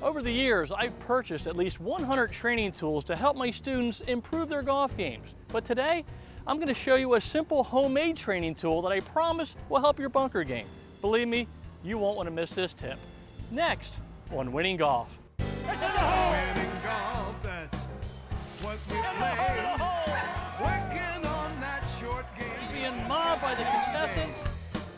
Over the years, I've purchased at least 100 training tools to help my students improve their golf games. But today, I'm going to show you a simple homemade training tool that I promise will help your bunker game. Believe me, you won't want to miss this tip. Next on Winning Golf. Winning golf, that's what we play. Working on that short game. Being mobbed by the contestants.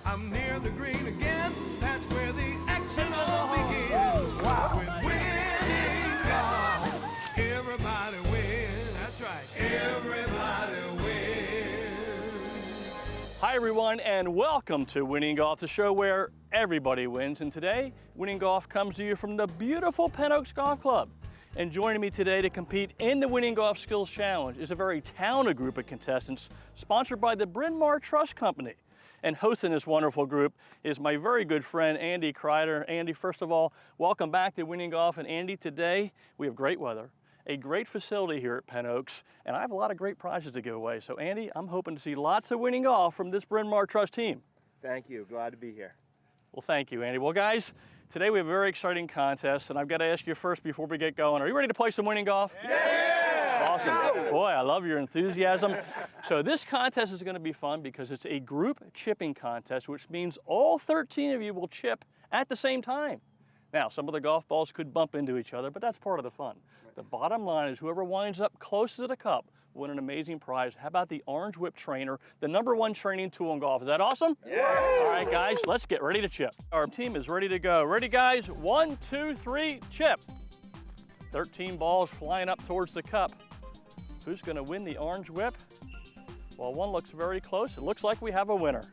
I'm near the green again. That's where the action all begins. Wow. With winning golf, everybody wins. That's right. Everybody wins. Hi everyone, and welcome to Winning Golf, the show where everybody wins. And today, Winning Golf comes to you from the beautiful Penn Golf Club. And joining me today to compete in the Winning Golf Skills Challenge is a very talented group of contestants sponsored by the Bryn Mawr Trust Company. And hosting this wonderful group is my very good friend, Andy Kreider. Andy, first of all, welcome back to Winning Golf. And Andy, today we have great weather, a great facility here at Penn Oaks, and I have a lot of great prizes to give away. So Andy, I'm hoping to see lots of winning golf from this Bryn Mawr Trust team. Thank you, glad to be here. Well, thank you, Andy. Well, guys, today we have a very exciting contest, and I've got to ask you first before we get going, are you ready to play some winning golf? Yeah! Awesome. Boy, I love your enthusiasm. So this contest is going to be fun because it's a group chipping contest, which means all 13 of you will chip at the same time. Now, some of the golf balls could bump into each other, but that's part of the fun. The bottom line is whoever winds up closest to the cup will win an amazing prize. How about the Orange Whip Trainer, the #1 training tool in golf? Is that awesome? Yeah. All right, guys, let's get ready to chip. Our team is ready to go. Ready, guys? 1, 2, 3, chip. 13 balls flying up towards the cup. Who's going to win the Orange Whip? Well, one looks very close. It looks like we have a winner.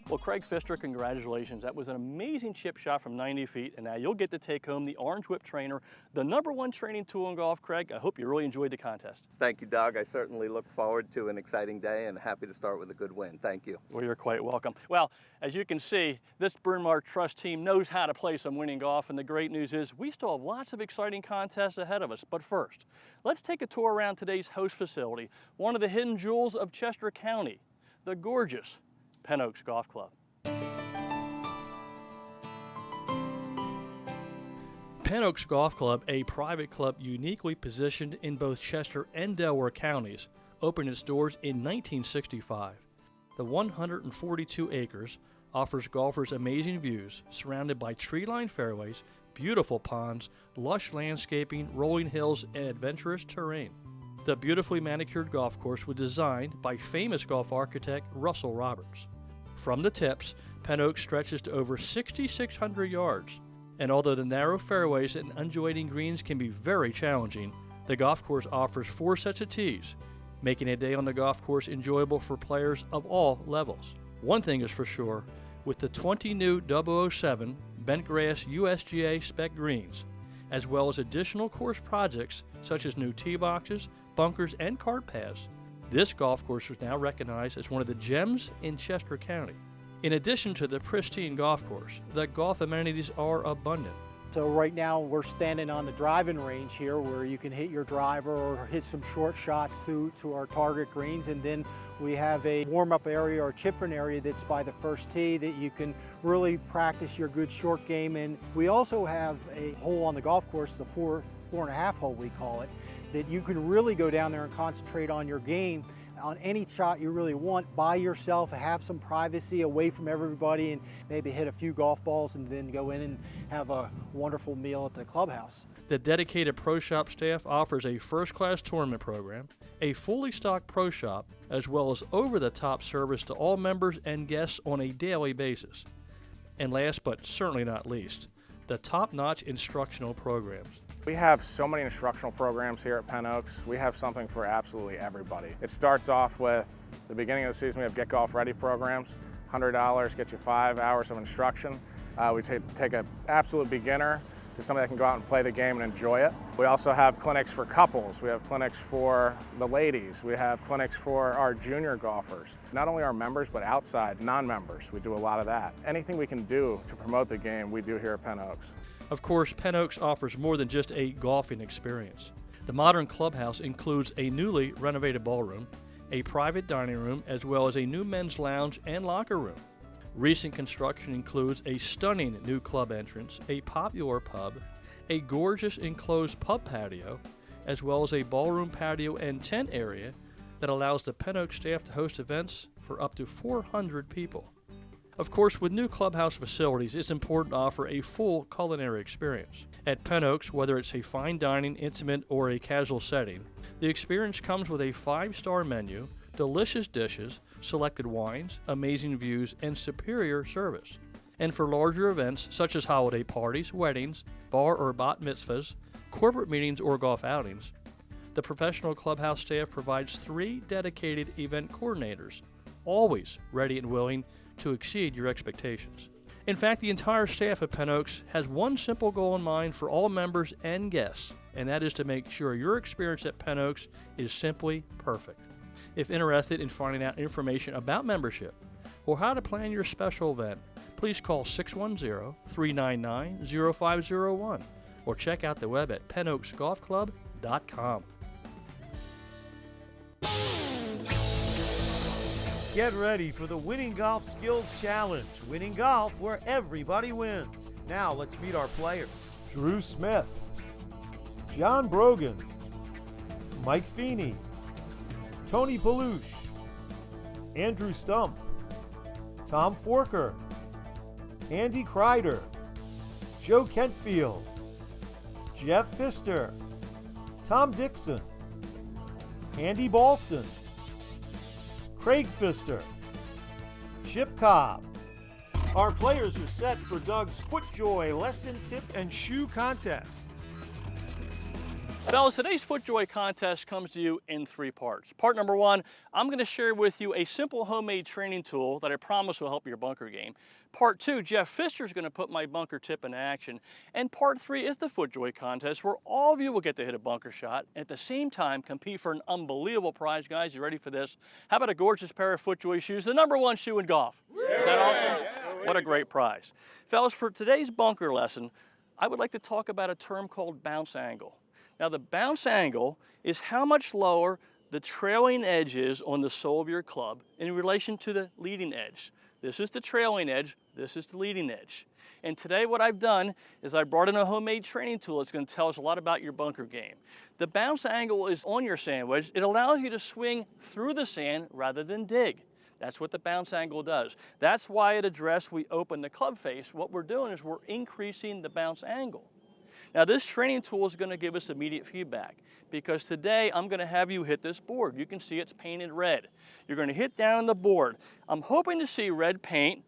Well, Craig Pfister, congratulations. That was an amazing chip shot from 90 feet, and now you'll get to take home the Orange Whip Trainer, the #1 training tool in golf. Craig, I hope you really enjoyed the contest. Thank you, Doug. I certainly look forward to an exciting day and happy to start with a good win. Thank you. Well, you're quite welcome. Well, as you can see, this Bryn Mawr Trust team knows how to play some winning golf, and the great news is we still have lots of exciting contests ahead of us. But first, let's take a tour around today's host facility, one of the hidden jewels of Chester County, the gorgeous Penn Oaks Golf Club. Penn Oaks Golf Club, a private club uniquely positioned in both Chester and Delaware counties, opened its doors in 1965. The 142 acres offers golfers amazing views surrounded by tree-lined fairways, beautiful ponds, lush landscaping, rolling hills, and adventurous terrain. The beautifully manicured golf course was designed by famous golf architect Russell Roberts. From the tips, Penn Oaks stretches to over 6,600 yards. And although the narrow fairways and undulating greens can be very challenging, the golf course offers 4 sets of tees, making a day on the golf course enjoyable for players of all levels. One thing is for sure, with the 20 new 007 bent grass USGA spec greens, as well as additional course projects such as new tee boxes, bunkers, and cart paths, this golf course is now recognized as one of the gems in Chester County. In addition to the pristine golf course, the golf amenities are abundant. So right now we're standing on the driving range here where you can hit your driver or hit some short shots to our target greens, and then we have a warm-up area or chipping area that's by the first tee that you can really practice your good short game in. We also have a hole on the golf course, the four and a half hole we call it, that you can really go down there and concentrate on your game on any shot you really want by yourself, have some privacy away from everybody, and maybe hit a few golf balls and then go in and have a wonderful meal at the clubhouse. The dedicated Pro Shop staff offers a first-class tournament program, a fully stocked Pro Shop, as well as over-the-top service to all members and guests on a daily basis. And last but certainly not least, the top-notch instructional programs. We have so many instructional programs here at Penn Oaks. We have something for absolutely everybody. It starts off with the beginning of the season, we have Get Golf Ready programs. $100 gets you 5 hours of instruction. We take an absolute beginner to somebody that can go out and play the game and enjoy it. We also have clinics for couples. We have clinics for the ladies. We have clinics for our junior golfers. Not only our members, but outside non-members. We do a lot of that. Anything we can do to promote the game, we do here at Penn Oaks. Of course, Penn Oaks offers more than just a golfing experience. The modern clubhouse includes a newly renovated ballroom, a private dining room, as well as a new men's lounge and locker room. Recent construction includes a stunning new club entrance, a popular pub, a gorgeous enclosed pub patio, as well as a ballroom patio and tent area that allows the Penn Oaks staff to host events for up to 400 people. Of course, with new clubhouse facilities, it's important to offer a full culinary experience. At Penn Oaks, whether it's a fine dining, intimate, or a casual setting, the experience comes with a 5-star menu, delicious dishes, selected wines, amazing views, and superior service. And for larger events such as holiday parties, weddings, bar or bat mitzvahs, corporate meetings, or golf outings, the professional clubhouse staff provides 3 dedicated event coordinators, always ready and willing to exceed your expectations. In fact, the entire staff at Penn Oaks has one simple goal in mind for all members and guests, and that is to make sure your experience at Penn Oaks is simply perfect. If interested in finding out information about membership or how to plan your special event, please call 610-399-0501 or check out the web at pennoaksgolfclub.com. Get ready for the Winning Golf Skills Challenge. Winning golf where everybody wins. Now let's meet our players. Drew Smith, John Brogan, Mike Feeney, Tony Palouche, Andrew Stump, Tom Forker, Andy Kreider, Joe Kentfield, Jeff Pfister, Tom Dixon, Andy Balsan, Craig Pfister, Chip Cobb. Our players are set for Doug's FootJoy lesson tip and shoe contest. Fellas, today's FootJoy contest comes to you in 3 parts. Part number 1, I'm going to share with you a simple homemade training tool that I promise will help your bunker game. Part 2, Jeff Pfister is going to put my bunker tip in action. And part 3 is the FootJoy contest, where all of you will get to hit a bunker shot and at the same time compete for an unbelievable prize. Guys, you ready for this? How about a gorgeous pair of FootJoy shoes, the #1 shoe in golf? Is that awesome? What a great prize. Fellas, for today's bunker lesson, I would like to talk about a term called bounce angle. Now, the bounce angle is how much lower the trailing edge is on the sole of your club in relation to the leading edge. This is the trailing edge, this is the leading edge. And today what I've done is I brought in a homemade training tool that's going to tell us a lot about your bunker game. The bounce angle is on your sand wedge. It allows you to swing through the sand rather than dig. That's what the bounce angle does. That's why at address we open the club face. What we're doing is we're increasing the bounce angle. Now this training tool is going to give us immediate feedback, because today I'm going to have you hit this board. You can see it's painted red. You're going to hit down the board. I'm hoping to see red paint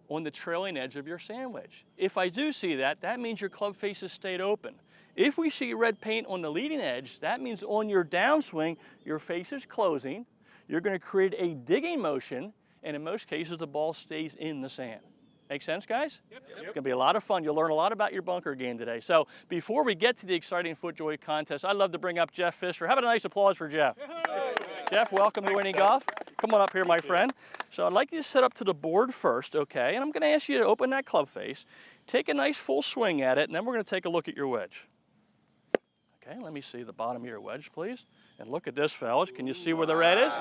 on the trailing edge of your sand wedge. If I do see that, that means your club face has stayed open. If we see red paint on the leading edge, that means on your downswing, your face is closing. You're going to create a digging motion, and in most cases the ball stays in the sand. Make sense, guys? Yep. It's going to be a lot of fun. You'll learn a lot about your bunker game today. So before we get to the exciting FootJoy contest, I'd love to bring up Jeff Pfister. How about a nice applause for Jeff? Jeff, welcome to Winning Golf. Come on up here, my friend. So I'd like you to set up to the board first, okay? And I'm going to ask you to open that club face, take a nice full swing at it, and then we're going to take a look at your wedge. Okay, let me see the bottom of your wedge, please. And look at this, fellas. Can you see where the red is?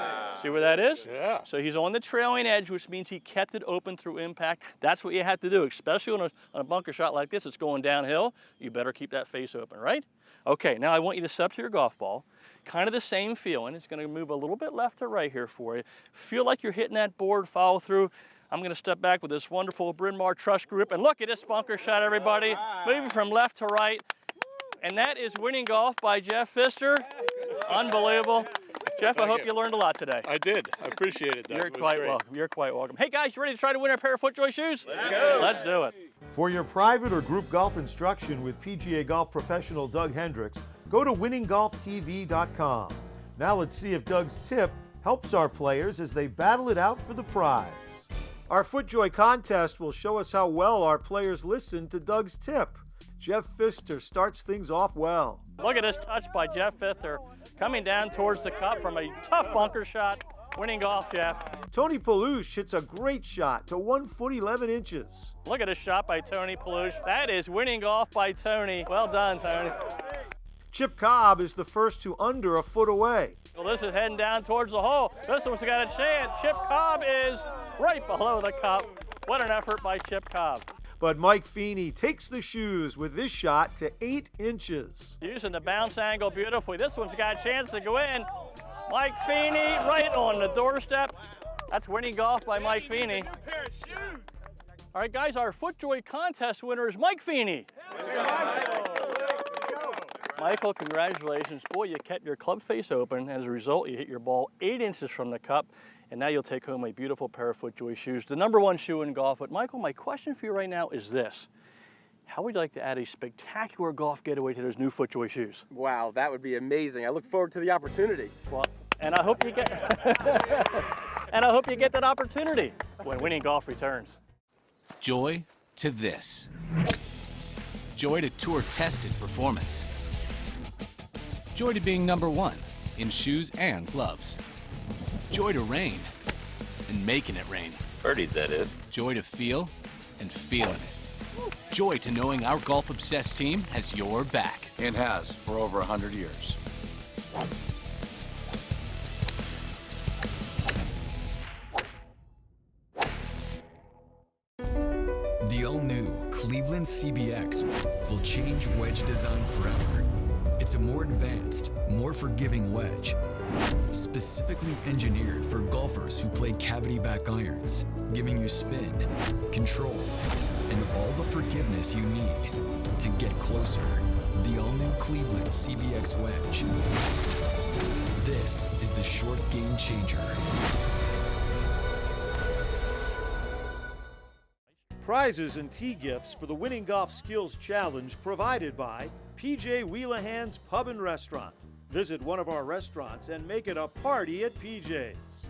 See where that is? Yeah. So he's on the trailing edge, which means he kept it open through impact. That's what you have to do, especially on a bunker shot like this. It's going downhill. You better keep that face open, right? Okay, now I want you to set up to your golf ball. Kind of the same feeling. It's going to move a little bit left to right here for you. Feel like you're hitting that board, follow through. I'm going to step back with this wonderful Bryn Mawr truss grip. And look at this bunker shot, everybody. Moving from left to right. And that is Winning Golf by Jeff Pfister. Unbelievable. Jeff, I hope you learned a lot today. I did. I appreciate it, Doug. You're quite welcome. You're quite welcome. Hey guys, you ready to try to win a pair of FootJoy shoes? Let's go. Let's do it. For your private or group golf instruction with PGA golf professional Doug Hendricks, go to winninggolftv.com. Now let's see if Doug's tip helps our players as they battle it out for the prize. Our FootJoy contest will show us how well our players listen to Doug's tip. Jeff Pfister starts things off well. Look at this touch by Jeff Pfister coming down towards the cup from a tough bunker shot. Winning Golf, Jeff. Tony Palouche hits a great shot to 1 foot 11 inches. Look at this shot by Tony Palouche. That is Winning Golf by Tony. Well done, Tony. Chip Cobb is the first to under a foot away. Well, this is heading down towards the hole. This one's got a chance. Chip Cobb is right below the cup. What an effort by Chip Cobb. But Mike Feeney takes the shoes with this shot to 8 inches. Using the bounce angle beautifully. This one's got a chance to go in. Mike Feeney right on the doorstep. That's winning golf by Mike Feeney. All right, guys, our FootJoy contest winner is Mike Feeney. Michael, congratulations. Boy, you kept your club face open. As a result, you hit your ball 8 inches from the cup, and now you'll take home a beautiful pair of FootJoy shoes, the #1 shoe in golf. But Michael, my question for you right now is this. How would you like to add a spectacular golf getaway to those new FootJoy shoes? Wow, that would be amazing. I look forward to the opportunity. Well, and I hope you get and I hope you get that opportunity when Winning Golf returns. Joy to this. Joy to tour-tested performance. Joy to being #1 in shoes and gloves. Joy to rain and making it rain. Birdies, that is. Joy to feel and feeling it. Joy to knowing our golf-obsessed team has your back. And has for over 100 years. The all-new Cleveland CBX will change wedge design forever. It's a more advanced, more forgiving wedge, specifically engineered for golfers who play cavity-back irons, giving you spin, control, and all the forgiveness you need to get closer. The all-new Cleveland CBX wedge. This is the short game changer. Prizes and tee gifts for the Winning Golf Skills Challenge provided by PJ Wheelahan's Pub and Restaurant. Visit one of our restaurants and make it a party at PJ's.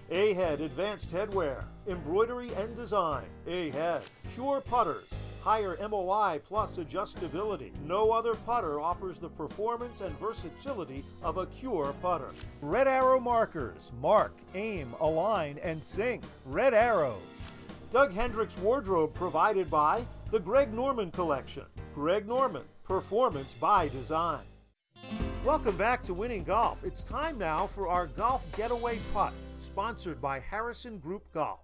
A-Head Advanced Headwear, Embroidery and Design. A-Head, Pure Putters, higher MOI plus adjustability. No other putter offers the performance and versatility of a Cure putter. Red Arrow Markers, mark, aim, align, and sink. Red Arrow. Doug Hendricks Wardrobe provided by the Greg Norman Collection. Greg Norman, performance by design. Welcome back to Winning Golf. It's time now for our Golf Getaway Putt, sponsored by Harrison Group Golf.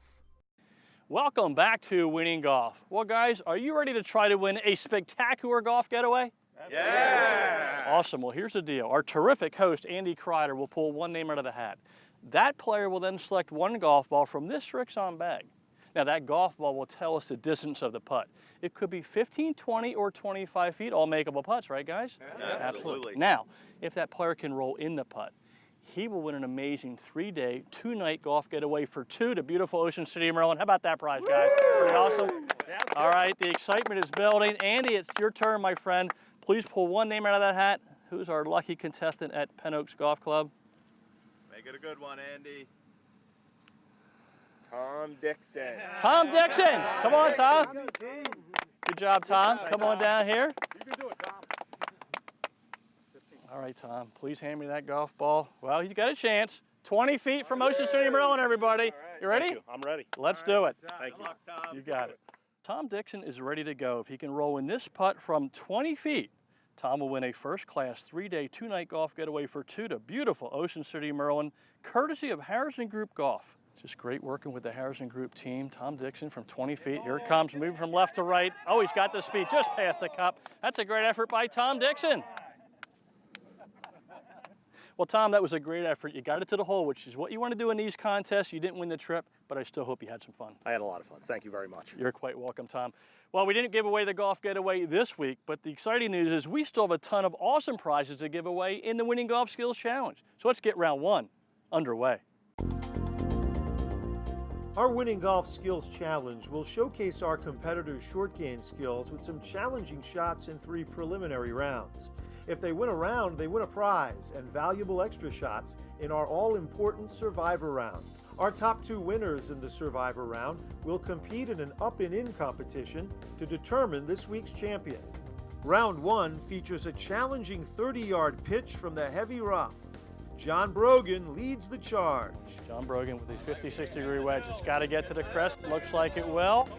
Welcome back to Winning Golf. Well, guys, are you ready to try to win a spectacular golf getaway? Yeah! Awesome. Well, here's the deal. Our terrific host, Andy Kreider, will pull one name out of the hat. That player will then select one golf ball from this Rixon bag. Now, that golf ball will tell us the distance of the putt. It could be 15, 20, or 25 feet, all makeable putts, right, guys? Yeah, absolutely. Now, if that player can roll in the putt, he will win an amazing 3-day, 2-night golf getaway for 2 to beautiful Ocean City, Maryland. How about that prize, guys? Pretty awesome? All right, the excitement is building. Andy, it's your turn, my friend. Please pull one name out of that hat. Who's our lucky contestant at Penn Oaks Golf Club? Make it a good one, Andy. Tom Dixon. Tom Dixon. Come on, Tom. Good job, Tom. Come on down here. You can do it, Tom. All right, Tom, please hand me that golf ball. Well, he's got a chance. 20 feet from Ocean City, Maryland, everybody. You ready? I'm ready. Let's do it. Thank you. Tom. You got it. Tom Dixon is ready to go. If he can roll in this putt from 20 feet, Tom will win a first-class 3-day, 2-night golf getaway for 2 to beautiful Ocean City, Maryland, courtesy of Harrison Group Golf. Just great working with the Harrison Group team. Tom Dixon from 20 feet. Here it comes, moving from left to right. Oh, he's got the speed just past the cup. That's a great effort by Tom Dixon. Well, Tom, that was a great effort. You got it to the hole, which is what you want to do in these contests. You didn't win the trip, but I still hope you had some fun. I had a lot of fun. Thank you very much. You're quite welcome, Tom. Well, we didn't give away the golf getaway this week, but the exciting news is we still have a ton of awesome prizes to give away in the Winning Golf Skills Challenge. So let's get round 1 underway. Our Winning Golf Skills Challenge will showcase our competitors' short game skills with some challenging shots in 3 preliminary rounds. If they win a round, they win a prize and valuable extra shots in our all-important Survivor round. Our top 2 winners in the Survivor round will compete in an up and in competition to determine this week's champion. Round 1 features a challenging 30-yard pitch from the heavy rough. John Brogan leads the charge. John Brogan with his 56-degree wedge. It's got to get to the crest. Looks like it will.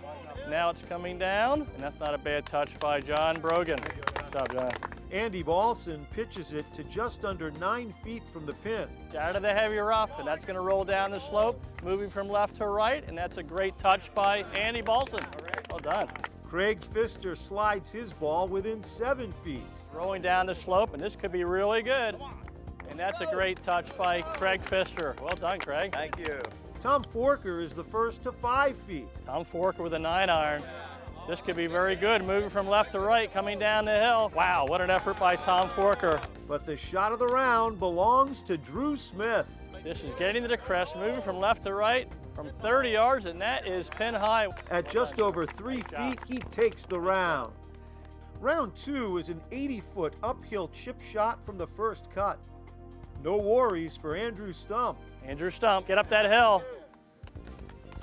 Now it's coming down, and that's not a bad touch by John Brogan. Good job, John. Andy Balsan pitches it to just under 9 feet from the pin. Out of the heavy rough, and that's going to roll down the slope, moving from left to right, and that's a great touch by Andy Balsan. Well done. Craig Pfister slides his ball within 7 feet. Rolling down the slope, and this could be really good. And that's a great touch by Craig Pfister. Well done, Craig. Thank you. Tom Forker is the first to 5 feet. Tom Forker with a 9-iron. This could be very good, moving from left to right, coming down the hill. Wow, what an effort by Tom Forker. But the shot of the round belongs to Drew Smith. This is getting to the crest, moving from left to right from 30 yards, and that is pin high. At just over 3 feet, he takes the round. Round 2 is an 80-foot uphill chip shot from the first cut. No worries for Andrew Stump. Andrew Stump, get up that hill.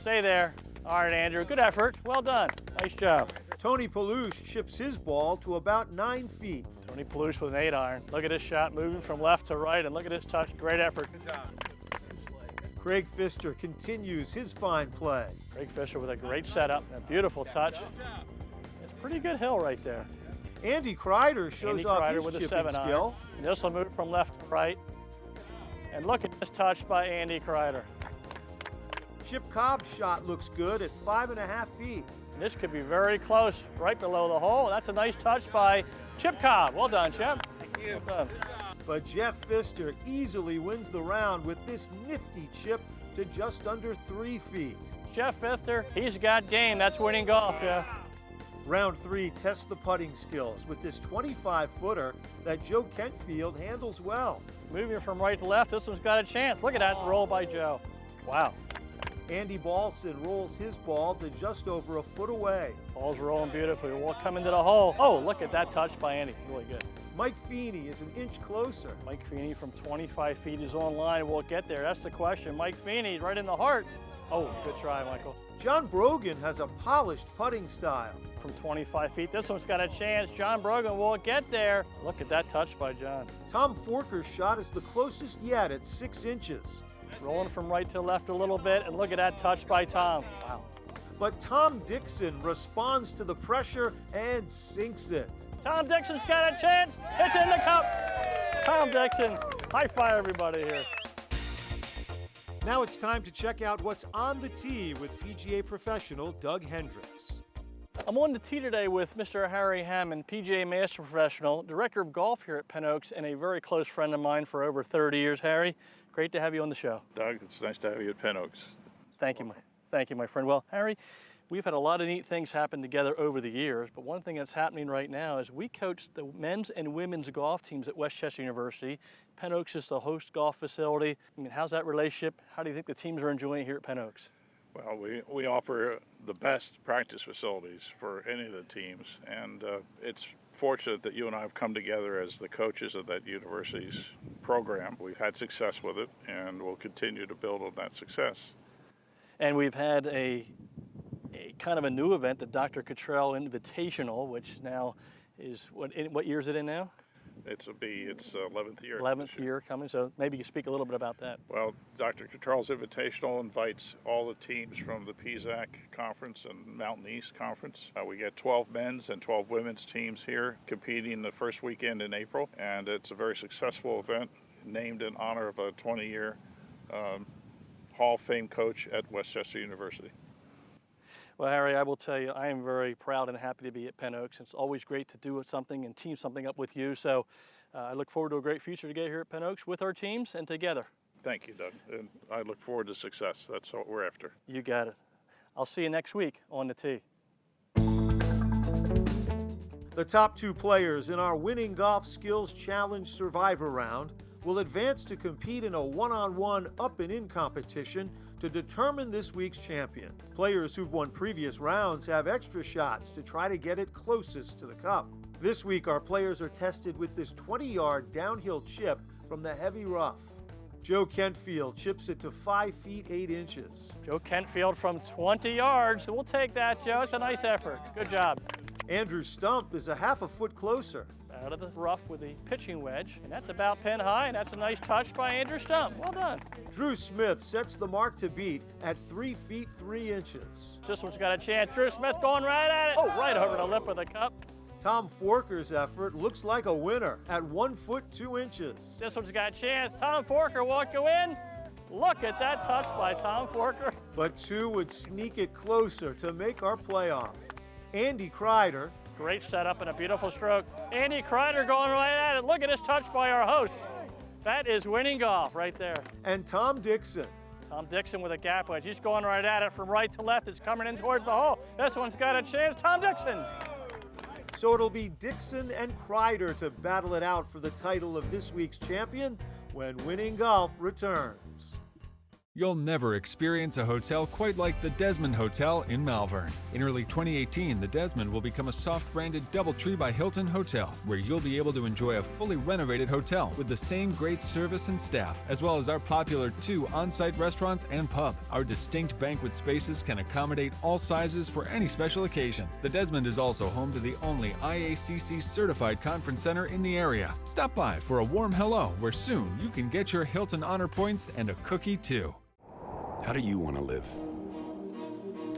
Stay there. All right, Andrew, good effort. Well done. Nice job. Tony Palouche chips his ball to about 9 feet. Tony Palouche with an 8-iron. Look at this shot, moving from left to right, and look at this touch. Great effort. Good job. Craig Pfister continues his fine play. Craig Pfister with a great setup, a beautiful touch. It's a pretty good hill right there. Andy Kreider shows off his chipping 7-iron. skill. And this will move from left to right. And look at this touch by Andy Kreider. Chip Cobb's shot looks good at 5.5 feet. And this could be very close, right below the hole. That's a nice touch by Chip Cobb. Well done, Chip. Thank you. Well done. But Jeff Pfister easily wins the round with this nifty chip to just under 3 feet. Jeff Pfister, he's got game. That's winning golf, Jeff. Round 3 tests the putting skills with this 25-footer that Joe Kentfield handles well. Moving from right to left, this one's got a chance. Look at that roll by Joe. Wow. Andy Balsan rolls his ball to just over a foot away. Ball's rolling beautifully. We'll come into the hole. Oh, look at that touch by Andy. Really good. Mike Feeney is an inch closer. Mike Feeney from 25 feet is on line. We'll get there. That's the question. Mike Feeney right in the heart. Oh, good try, Michael. John Brogan has a polished putting style. From 25 feet, this one's got a chance. John Brogan will get there. Look at that touch by John. Tom Forker's shot is the closest yet at 6 inches. Rolling from right to left a little bit, and look at that touch by Tom. Wow. But Tom Dixon responds to the pressure and sinks it. Tom Dixon's got a chance. It's in the cup. Tom Dixon. High five, everybody here. Now it's time to check out what's on the tee with PGA professional Doug Hendricks. I'm on the tee today with Mr. Harry Hammond, PGA Master Professional, Director of Golf here at Penn Oaks, and a very close friend of mine for over 30 years. Harry, great to have you on the show. Doug, it's nice to have you at Penn Oaks. Thank you, my friend. Well, Harry, we've had a lot of neat things happen together over the years, but one thing that's happening right now is we coach the men's and women's golf teams at Westchester University. Penn Oaks is the host golf facility. I mean, how's that relationship? How do you think the teams are enjoying it here at Penn Oaks? Well, we offer the best practice facilities for any of the teams, and it's fortunate that you and I have come together as the coaches of that university's program. We've had success with it, and we'll continue to build on that success. And we've had a kind of a new event, the Dr. Cottrell Invitational, which now is, what year is it in now? It's 11th year. 11th year coming, so maybe you speak a little bit about that. Well, Dr. Cottrell's Invitational invites all the teams from the PZAC Conference and Mountain East Conference. We get 12 men's and 12 women's teams here competing the first weekend in April, and it's a very successful event named in honor of a 20-year Hall of Fame coach at Westchester University. Well, Harry, I will tell you, I am very proud and happy to be at Penn Oaks. It's always great to do something and team something up with you. So I look forward to a great future together here at Penn Oaks with our teams and together. Thank you, Doug. And I look forward to success. That's what we're after. You got it. I'll see you next week on the tee. The top 2 players in our Winning Golf Skills Challenge Survivor Round will advance to compete in a one-on-one up and in competition to determine this week's champion. Players who've won previous rounds have extra shots to try to get it closest to the cup. This week, our players are tested with this 20-yard downhill chip from the heavy rough. Joe Kentfield chips it to 5 feet 8 inches. Joe Kentfield from 20 yards. We'll take that, Joe. It's a nice effort. Good job. Andrew Stump is a half a foot closer. Out of the rough with the pitching wedge, and that's about pin high, and that's a nice touch by Andrew Stump. Well done. Drew Smith sets the mark to beat at 3 feet 3 inches. This one's got a chance. Drew Smith going right at it. Oh, right over the lip of the cup. Tom Forker's effort looks like a winner at 1 foot 2 inches. This one's got a chance. Tom Forker won't go in. Look at that touch by Tom Forker. But 2 would sneak it closer to make our playoff. Andy Kreider, Great setup and a beautiful stroke. Andy Kreider going right at it. Look at this touch by our host. That is winning golf right there. and Tom Dixon. Tom Dixon with a gap wedge. He's going right at it from right to left. It's coming in towards the hole. This one's got a chance. Tom Dixon. So it'll be Dixon and Kreider to battle it out for the title of this week's champion when Winning Golf returns. You'll never experience a hotel quite like the Desmond Hotel in Malvern. In early 2018, the Desmond will become a soft-branded DoubleTree by Hilton hotel, where you'll be able to enjoy a fully renovated hotel with the same great service and staff, as well as our popular 2 on-site restaurants and pub. Our distinct banquet spaces can accommodate all sizes for any special occasion. The Desmond is also home to the only IACC certified conference center in the area. Stop by for a warm hello, where soon you can get your Hilton honor points and a cookie too. How do you want to live?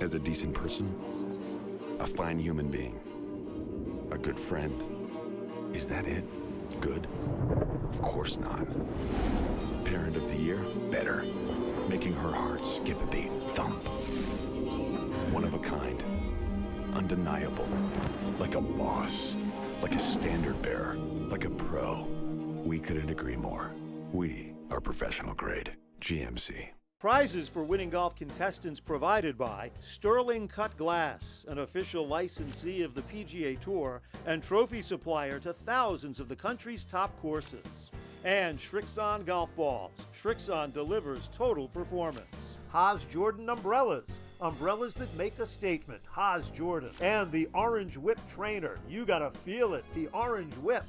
As a decent person? A fine human being? A good friend? Is that it? Good? Of course not. Parent of the Year? Better. Making her heart skip a beat. Thump. One of a kind. Undeniable. Like a boss. Like a standard bearer. Like a pro. We couldn't agree more. We are professional grade. GMC. Prizes for Winning Golf contestants provided by Sterling Cut Glass, an official licensee of the PGA Tour and trophy supplier to thousands of the country's top courses. And Shrixon Golf Balls. Shrixon delivers total performance. Haas Jordan Umbrellas. Umbrellas that make a statement. Haas Jordan. And the Orange Whip Trainer. You gotta feel it. The Orange Whip.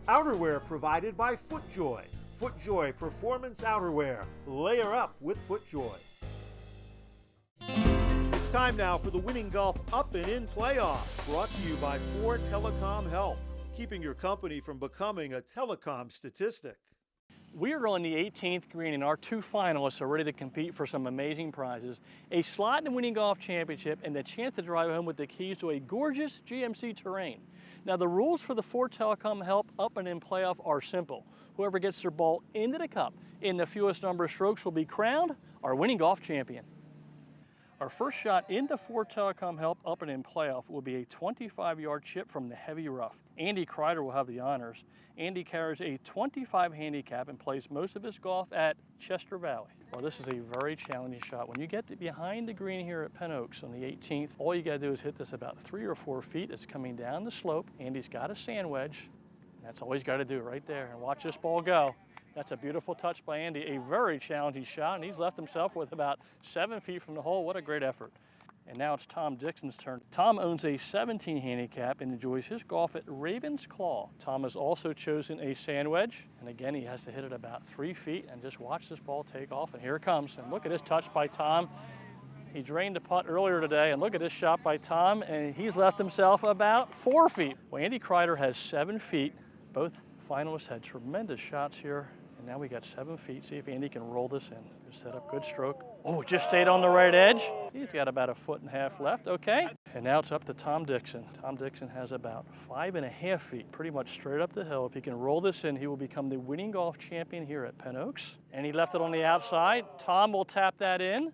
Outerwear provided by FootJoy. FootJoy Performance Outerwear. Layer up with FootJoy. It's time now for the Winning Golf Up and In playoff, brought to you by 4 Telecom Help, keeping your company from becoming a telecom statistic. We are on the 18th green, and our 2 finalists are ready to compete for some amazing prizes: a slot in the Winning Golf Championship and the chance to drive home with the keys to a gorgeous GMC Terrain. Now, the rules for the 4 Telecom Help Up and In playoff are simple. Whoever gets their ball into the cup in the fewest number of strokes will be crowned our Winning Golf champion. Our first shot in the 4 Telecom Help Up and In playoff will be a 25-yard chip from the heavy rough. Andy Kreider will have the honors. Andy carries a 25 handicap and plays most of his golf at Chester Valley. Well, this is a very challenging shot. When you get behind the green here at Penn Oaks on the 18th, all you got to do is hit this about 3 or 4 feet. It's coming down the slope. Andy's got a sand wedge. That's all he's got to do right there, and watch this ball go. That's a beautiful touch by Andy, a very challenging shot, and he's left himself with about 7 feet from the hole. What a great effort. And now it's Tom Dixon's turn. Tom owns a 17 handicap and enjoys his golf at Raven's Claw. Tom has also chosen a sand wedge, and again, he has to hit it about 3 feet, and just watch this ball take off, and here it comes. And look at this touch by Tom. He drained the putt earlier today, and look at this shot by Tom, and he's left himself about 4 feet. Well, Andy Kreider has 7 feet. Both finalists had tremendous shots here, and now we got 7 feet. See if Andy can roll this in. Just set up, good stroke. Oh, it just stayed on the right edge. He's got about 1.5 feet left, okay. And now it's up to Tom Dixon. Tom Dixon has about 5.5 feet, pretty much straight up the hill. If he can roll this in, he will become the Winning Golf champion here at Penn Oaks. And he left it on the outside. Tom will tap that in.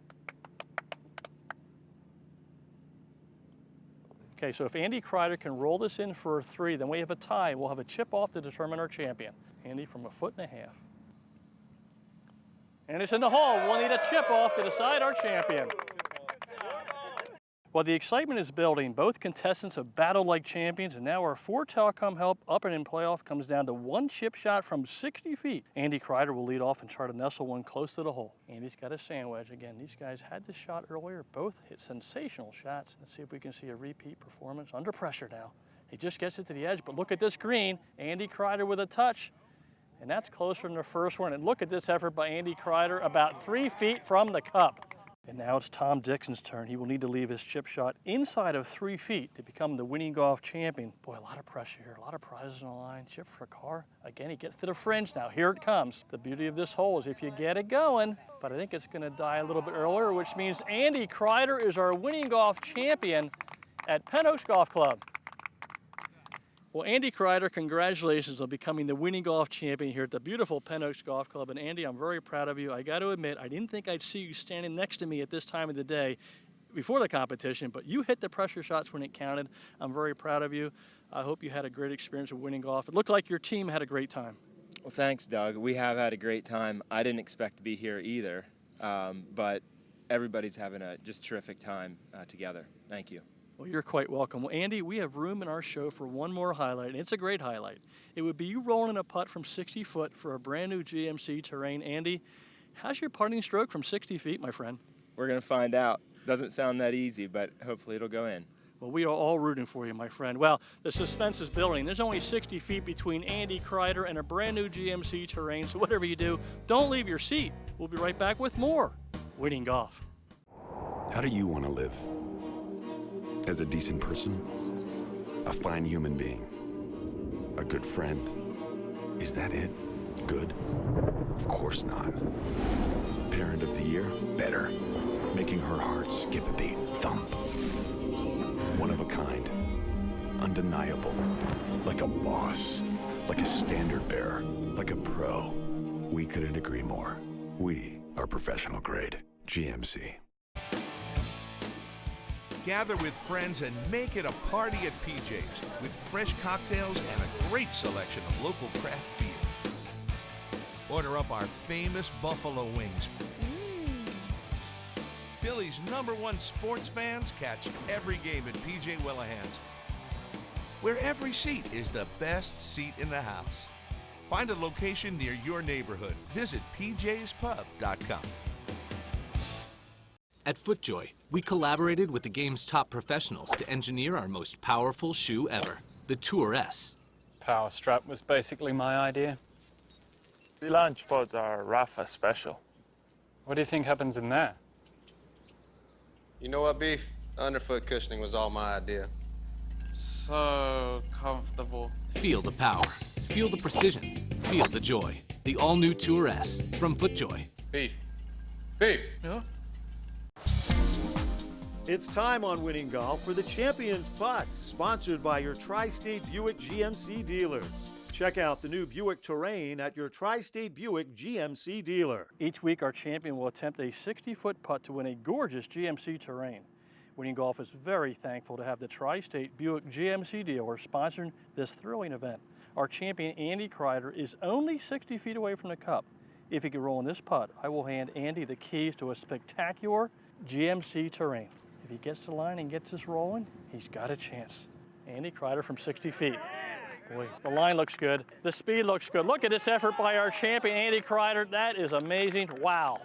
Okay, so if Andy Kreider can roll this in for a 3, then we have a tie. We'll have a chip off to determine our champion. Andy from 1.5 feet. And it's in the hole. We'll need a chip off to decide our champion. Well, the excitement is building. Both contestants have battled like champions, and now our 4 Telecom Help Up and In playoff comes down to 1 chip shot from 60 feet. Andy Kreider will lead off and try to nestle one close to the hole. Andy's got a sand wedge. Again, these guys had this shot earlier. Both hit sensational shots. Let's see if we can see a repeat performance under pressure now. He just gets it to the edge, but look at this green. Andy Kreider with a touch, and that's closer than the first one. And look at this effort by Andy Kreider, about 3 feet from the cup. And now it's Tom Dixon's turn. He will need to leave his chip shot inside of 3 feet to become the Winning Golf champion. Boy, a lot of pressure here, a lot of prizes on the line. Chip for a car. Again, he gets to the fringe now. Here it comes. The beauty of this hole is if you get it going, but I think it's going to die a little bit earlier, which means Andy Kreider is our Winning Golf champion at Penn Oaks Golf Club. Well, Andy Kreider, congratulations on becoming the Winning Golf champion here at the beautiful Penn Oaks Golf Club. And Andy, I'm very proud of you. I got to admit, I didn't think I'd see you standing next to me at this time of the day. before the competition, but you hit the pressure shots when it counted. I'm very proud of you. I hope you had a great experience with winning golf. It looked like your team had a great time. Well, thanks, Doug. We have had a great time. I didn't expect to be here either, but everybody's having a just terrific time together. Thank you. Well, you're quite welcome. Well, Andy, we have room in our show for one more highlight, and it's a great highlight. It would be you rolling a putt from 60 foot for a brand new GMC Terrain. Andy, how's your putting stroke from 60 feet, my friend? We're going to find out. Doesn't sound that easy, but hopefully it'll go in. Well, we are all rooting for you, my friend. Well, the suspense is building. There's only 60 feet between Andy Kreider and a brand new GMC Terrain, so whatever you do, don't leave your seat. We'll be right back with more Winning Golf. How do you want to live? As a decent person? A fine human being? A good friend? Is that it? Good? Of course not. Parent of the year? Better. Making her heart skip a beat. Thump. One of a kind. Undeniable. Like a boss. Like a standard bearer. Like a pro. We couldn't agree more. We are professional grade. GMC. Gather with friends and make it a party at PJ's with fresh cocktails and a great selection of local craft beer. Order up our famous buffalo wings. Philly's #1 sports fans catch every game at PJ Willehan's, where every seat is the best seat in the house. Find a location near your neighborhood. Visit pjspub.com. At FootJoy, we collaborated with the game's top professionals to engineer our most powerful shoe ever, the Tour S. Power strap was basically my idea. The launch pods are Rafa special. What do you think happens in there? You know what, Beef? Underfoot cushioning was all my idea. So comfortable. Feel the power, feel the precision, feel the joy. The all-new Tour S from FootJoy. Beef. Beef! Yeah? It's time on Winning Golf for the Champions PUTT, sponsored by your Tri-State Buick GMC dealers. Check out the new Buick Terrain at your Tri-State Buick GMC dealer. Each week, our champion will attempt a 60-foot putt to win a gorgeous GMC Terrain. Winning Golf is very thankful to have the Tri-State Buick GMC dealer sponsoring this thrilling event. Our champion, Andy Kreider, is only 60 feet away from the cup. If he can roll in this putt, I will hand Andy the keys to a spectacular GMC Terrain. If he gets the line and gets this rolling, he's got a chance. Andy Kreider from 60 feet. Boy, the line looks good. The speed looks good. Look at this effort by our champion, Andy Kreider. That is amazing. Wow.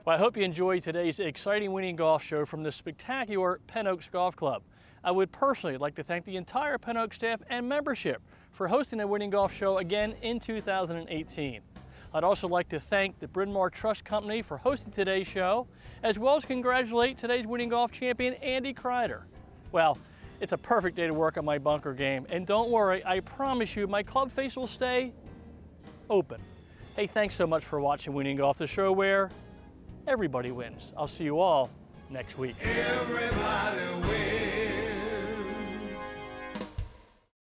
Well, I hope you enjoyed today's exciting Winning Golf show from the spectacular Penn Oaks Golf Club. I would personally like to thank the entire Penn Oaks staff and membership for hosting the Winning Golf show again in 2018. I'd also like to thank the Bryn Mawr Trust Company for hosting today's show, as well as congratulate today's Winning Golf champion, Andy Kreider. Well, it's a perfect day to work on my bunker game, and don't worry, I promise you my club face will stay open. Hey, thanks so much for watching Winning Golf, the show where everybody wins. I'll see you all next week. Everybody wins.